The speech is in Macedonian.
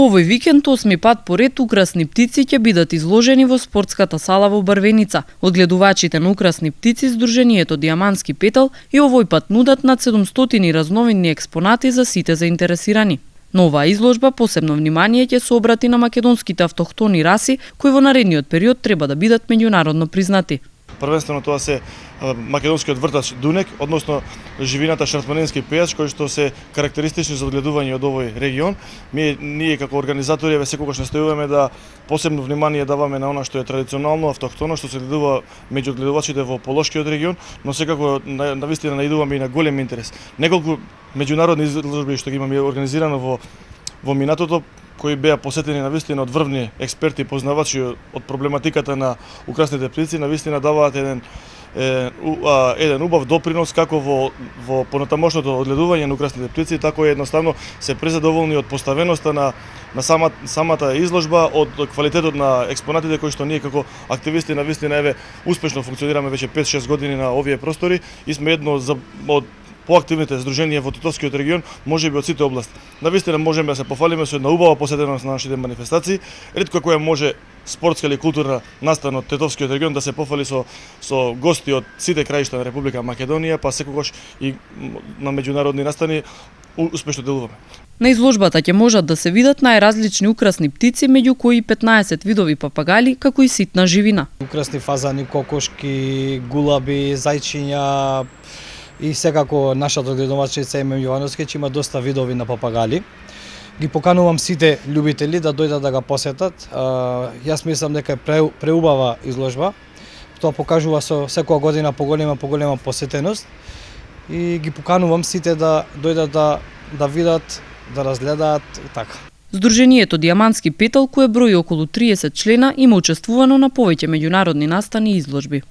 Овој викенд 8 пат поред украсни птици ќе бидат изложени во спортската сала во Барвеница. Одгледувачите на украсни птици Сдруженијето Диамантски петал и овој пат нудат над 700 разновидни експонати за сите заинтересирани. На оваа изложба посебно внимание ќе се обрати на македонските автохтони раси кои во наредниот период треба да бидат меѓународно признати. Првенствено тоа се македонскиот вртач Дунек, односно живината шартманенски пејач кои што се карактеристични за одгледување од овој регион. Ние како организатори секогаш настојуваме да посебно внимание даваме на она што е традиционално автохтоно, што се гледува меѓу одгледувачите во Полошкиот регион, но секако навистина наидуваме и на голем интерес. Неколку меѓународни изложби што ги имаме организирано во минатото, кои беа посетени навистина од врвни експерти и познавачи од проблематиката на украсните птици, навистина даваат еден убав допринос како во понатамошното одгледување на украсните птици, така и едноставно се презадоволни од поставеноста на самата изложба, од квалитетот на експонатите кои што ние како активисти навистина успешно функционираме веќе 5-6 години на овие простори и сме едно од поактивните здруженија во Тетовскиот регион, можеби од сите области. Навистина можеме да се пофалиме со една убава посетеност на нашите манифестации. Ретко која може спортска или културна настана од Тетовскиот регион да се пофали со гости од сите краишта на Република Македонија, па секогаш и на меѓународни настани успешно делуваме. На изложбата ќе можат да се видат најразлични украсни птици, меѓу кои 15 видови папагали, како и ситна живина. Украсни фазани, кокошки, гулаби, зајчиња, и секако нашата одгледувачица Ема Јовановски има доста видови на папагали. Ги поканувам сите љубители да дојдат да го посетат. Јас мислам дека е преубава изложба. Тоа покажува со секоја година поголема посетеност и ги поканувам сите да дојдат да видат, да разгледаат така. Сдруженијето Диамантски петал, кое брои околу 30 члена, има учествувано на повеќе меѓународни настани и изложби.